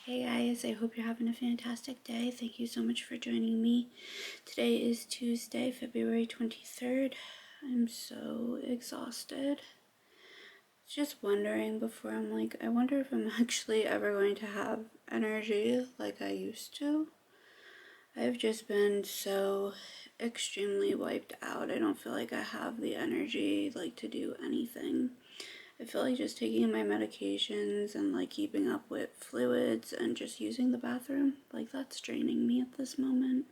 Hey guys, I hope you're having a fantastic day. Thank you so much for joining me. Today is Tuesday, February 23rd. I'm so exhausted. Just wondering before I wonder if I'm actually ever going to have energy like I used to. I've just been so extremely wiped out. I don't feel like I have the energy to do anything. I feel like just taking my medications and keeping up with fluids and just using the bathroom, that's draining me at this moment.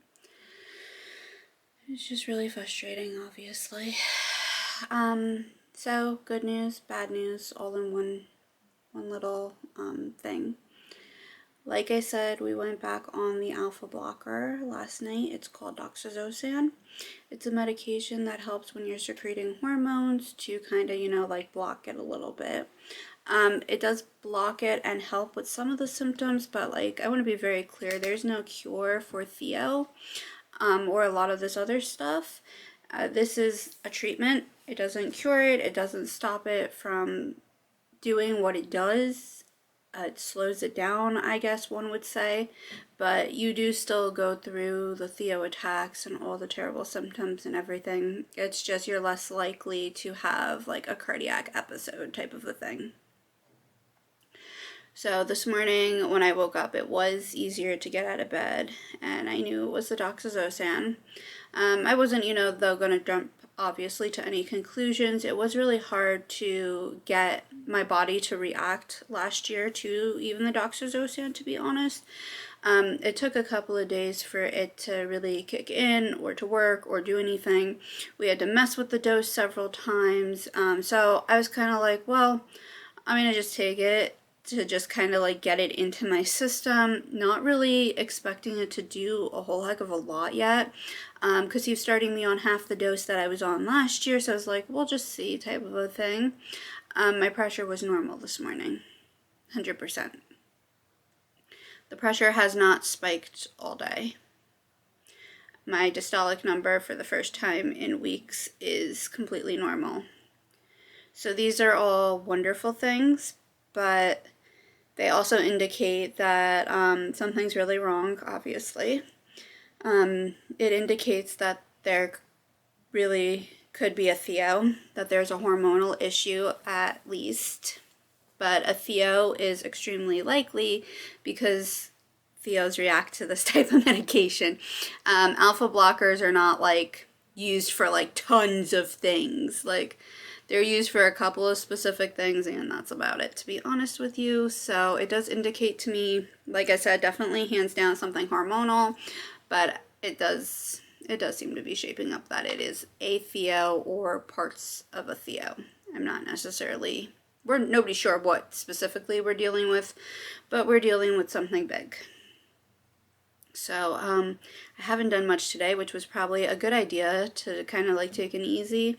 It's just really frustrating, obviously. So good news, bad news, all in one little thing. Like I said, we went back on the alpha blocker last night. It's called doxazosan. It's a medication that helps when you're secreting hormones to kind of, block it a little bit. It does block it and help with some of the symptoms, but I want to be very clear, there's no cure for Pheo or a lot of this other stuff. This is a treatment. It doesn't cure it. It doesn't stop it from doing what it does. It slows it down, I guess one would say, but you do still go through the Pheo attacks and all the terrible symptoms and everything. It's just you're less likely to have a cardiac episode type of a thing. So this morning when I woke up, it was easier to get out of bed, and I knew it was the doxazosan. I wasn't, though, going to jump obviously to any conclusions. It was really hard to get my body to react last year to even the doxazosan, to be honest. It took a couple of days for it to really kick in or to work or do anything. We had to mess with the dose several times. So I was kind of like, well, I'm going to just take it to just kind of get it into my system, not really expecting it to do a whole heck of a lot yet, because he was starting me on half the dose that I was on last year, so I was like, we'll just see type of a thing. My pressure was normal this morning, 100%. The pressure has not spiked all day. My diastolic number for the first time in weeks is completely normal. So these are all wonderful things, but they also indicate that something's really wrong, obviously. It indicates that there really could be a Pheo, that there's a hormonal issue at least. But a Pheo is extremely likely because Pheos react to this type of medication. Alpha blockers are not used for tons of things. They're used for a couple of specific things, and that's about it, to be honest with you. So it does indicate to me, like I said, definitely hands down something hormonal, but it does seem to be shaping up that it is a Pheo or parts of a Pheo. I'm not necessarily, nobody's sure what specifically we're dealing with, but we're dealing with something big. So I haven't done much today, which was probably a good idea to kind of take it easy,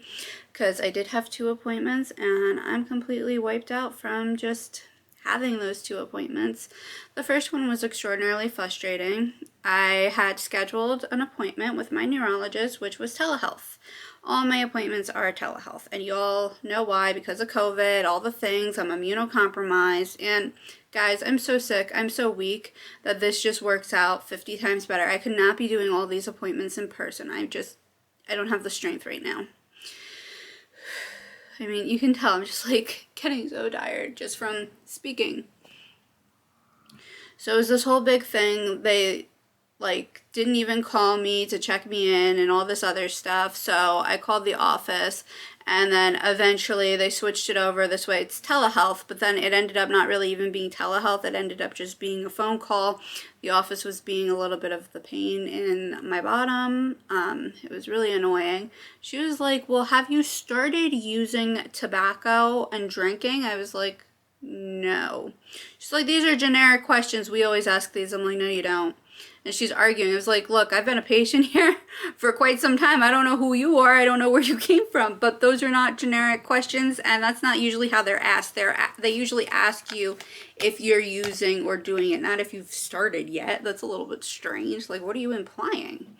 because I did have 2 appointments and I'm completely wiped out from just having those 2 appointments. The first one was extraordinarily frustrating. I had scheduled an appointment with my neurologist, which was telehealth. All my appointments are telehealth, and you all know why, because of COVID, all the things, I'm immunocompromised, and guys, I'm so sick, I'm so weak, that this just works out 50 times better. I could not be doing all these appointments in person. I don't have the strength right now. I mean, you can tell I'm just getting so tired just from speaking. So it was this whole big thing. They didn't even call me to check me in and all this other stuff. So I called the office, and then eventually they switched it over this way. It's telehealth, but then it ended up not really even being telehealth. It ended up just being a phone call. The office was being a little bit of the pain in my bottom. It was really annoying. She was like, well, have you started using tobacco and drinking? I was like, no. She's like, these are generic questions. We always ask these. I'm like, no, you don't. And she's arguing. I was like, look, I've been a patient here for quite some time. I don't know who you are. I don't know where you came from. But those are not generic questions, and that's not usually how they're asked. They usually ask you if you're using or doing it, not if you've started yet. That's a little bit strange. What are you implying?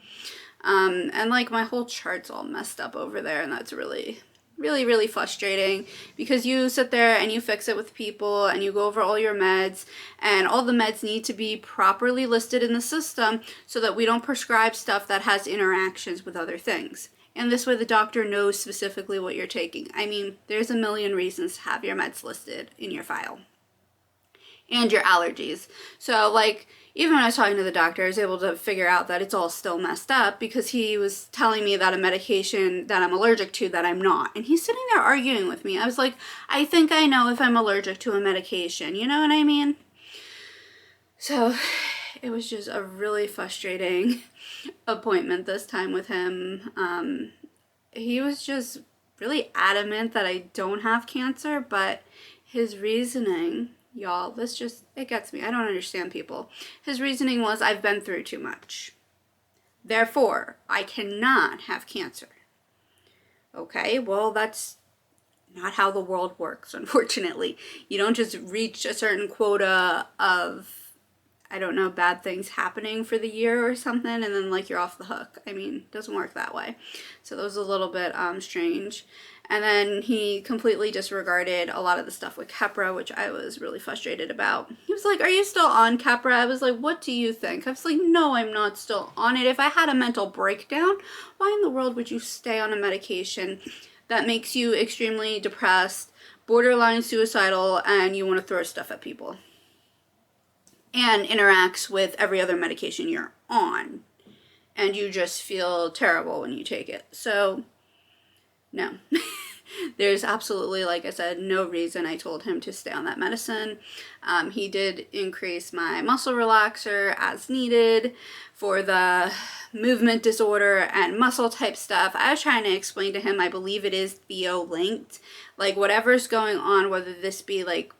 And my whole chart's all messed up over there, and that's really really, really frustrating because you sit there and you fix it with people and you go over all your meds, and all the meds need to be properly listed in the system so that we don't prescribe stuff that has interactions with other things. And this way the doctor knows specifically what you're taking. I mean, there's a million reasons to have your meds listed in your file. And your allergies. So, like, even when I was talking to the doctor, I was able to figure out that it's all still messed up because he was telling me that a medication that I'm allergic to that I'm not. And he's sitting there arguing with me. I was like, I think I know if I'm allergic to a medication. You know what I mean? So, it was just a really frustrating appointment this time with him. He was just really adamant that I don't have cancer, but his reasoning, y'all, it gets me. I don't understand people. His reasoning was, I've been through too much. Therefore, I cannot have cancer. Okay, well, that's not how the world works, unfortunately. You don't just reach a certain quota of, I don't know, bad things happening for the year or something, and then, like, you're off the hook. I mean, it doesn't work that way. So that was a little bit strange. And then he completely disregarded a lot of the stuff with Keppra, which I was really frustrated about. He was like, are you still on Keppra? I was like, what do you think? I was like, no, I'm not still on it. If I had a mental breakdown, why in the world would you stay on a medication that makes you extremely depressed, borderline suicidal, and you want to throw stuff at people? And interacts with every other medication you're on, and you just feel terrible when you take it. So, no. There's absolutely, like I said, no reason I told him to stay on that medicine. He did increase my muscle relaxer as needed for the movement disorder and muscle type stuff. I was trying to explain to him, I believe it is Pheo linked. Like, whatever's going on, whether this be like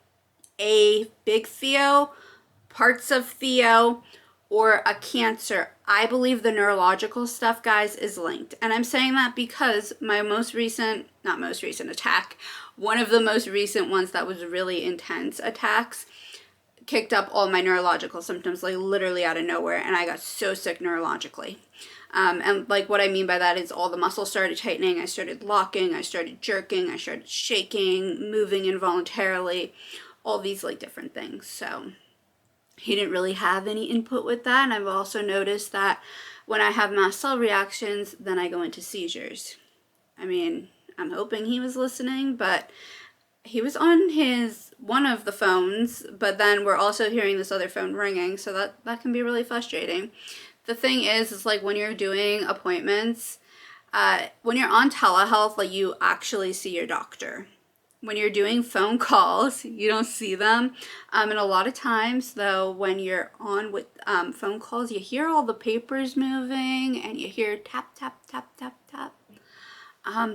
a big Pheo, parts of Pheo, or a cancer, I believe the neurological stuff, guys, is linked. And I'm saying that because my not most recent attack, one of the most recent ones that was really intense attacks, kicked up all my neurological symptoms, like literally out of nowhere, and I got so sick neurologically. And like what I mean by that is all the muscles started tightening, I started locking, I started jerking, I started shaking, moving involuntarily, all these like different things. So he didn't really have any input with that. And I've also noticed that when I have mast cell reactions, then I go into seizures. I mean, I'm hoping he was listening, but he was on one of the phones, but then we're also hearing this other phone ringing, so that can be really frustrating. The thing is like when you're doing appointments, when you're on telehealth, like you actually see your doctor. When you're doing phone calls, you don't see them. And a lot of times, though, when you're on with phone calls, you hear all the papers moving and you hear tap, tap, tap, tap, tap.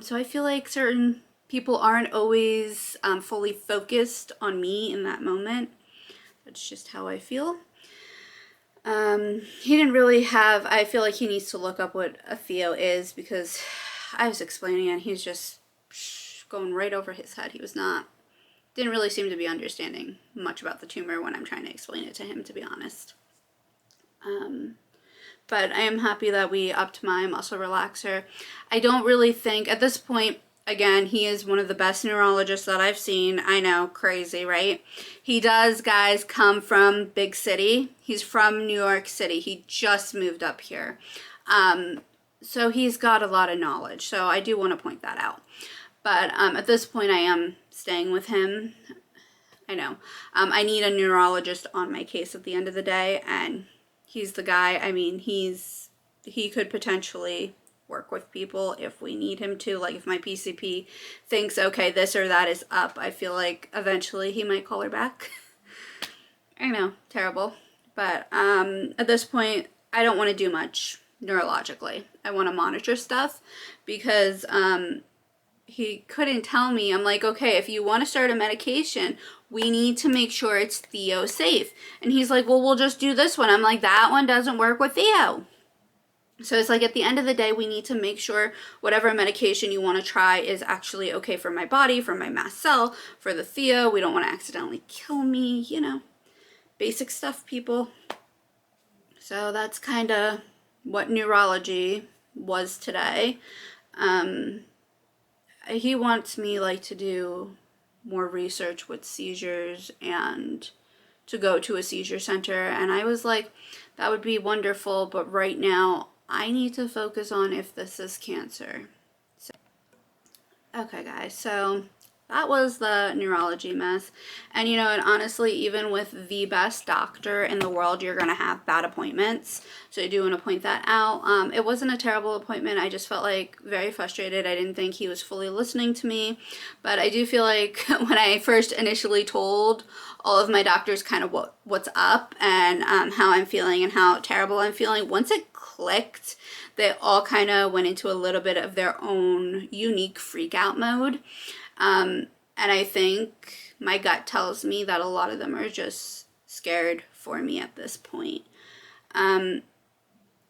So I feel like certain people aren't always fully focused on me in that moment. That's just how I feel. He didn't really have, I feel like he needs to look up what a Pheo is because I was explaining it and he's just going right over his head. He didn't really seem to be understanding much about the tumor when I'm trying to explain it to him, to be honest. But I am happy that we upped my muscle relaxer. I don't really think, at this point, again, he is one of the best neurologists that I've seen. I know, crazy, right? He does, guys, come from big city. He's from New York City. He just moved up here. So he's got a lot of knowledge. So I do want to point that out. But at this point, I am staying with him. I know. I need a neurologist on my case at the end of the day, and he's the guy. I mean, he could potentially work with people if we need him to. Like, if my PCP thinks, okay, this or that is up, I feel like eventually he might call her back. I know, terrible. But at this point, I don't want to do much neurologically. I want to monitor stuff because he couldn't tell me. I'm like, okay, if you want to start a medication, we need to make sure it's Pheo safe. And he's like, well, we'll just do this one. I'm like, that one doesn't work with Pheo. So it's like at the end of the day, we need to make sure whatever medication you want to try is actually okay for my body, for my mast cell, for the Pheo. We don't want to accidentally kill me, you know, basic stuff, people. So that's kind of what neurology was today. he wants me like to do more research with seizures and to go to a seizure center, and I was like, that would be wonderful, but right now I need to focus on if this is cancer. So, okay guys, so that was the neurology mess. And you know, and honestly, even with the best doctor in the world, you're gonna have bad appointments. So I do want to point that out. It wasn't a terrible appointment. I just felt like very frustrated. I didn't think he was fully listening to me. But I do feel like when I first initially told all of my doctors kind of what's up and how I'm feeling and how terrible I'm feeling, once it clicked, they all kind of went into a little bit of their own unique freak out mode. And I think my gut tells me that a lot of them are just scared for me at this point. And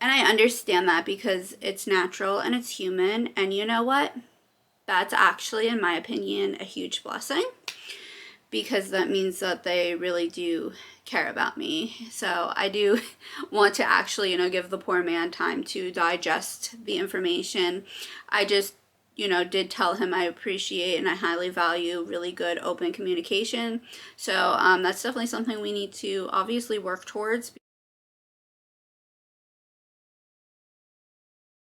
I understand that because it's natural and it's human. And you know what? That's actually, in my opinion, a huge blessing, because that means that they really do care about me. So I do want to actually, you know, give the poor man time to digest the information. I just, you know, did tell him I appreciate and I highly value really good open communication. So that's definitely something we need to obviously work towards.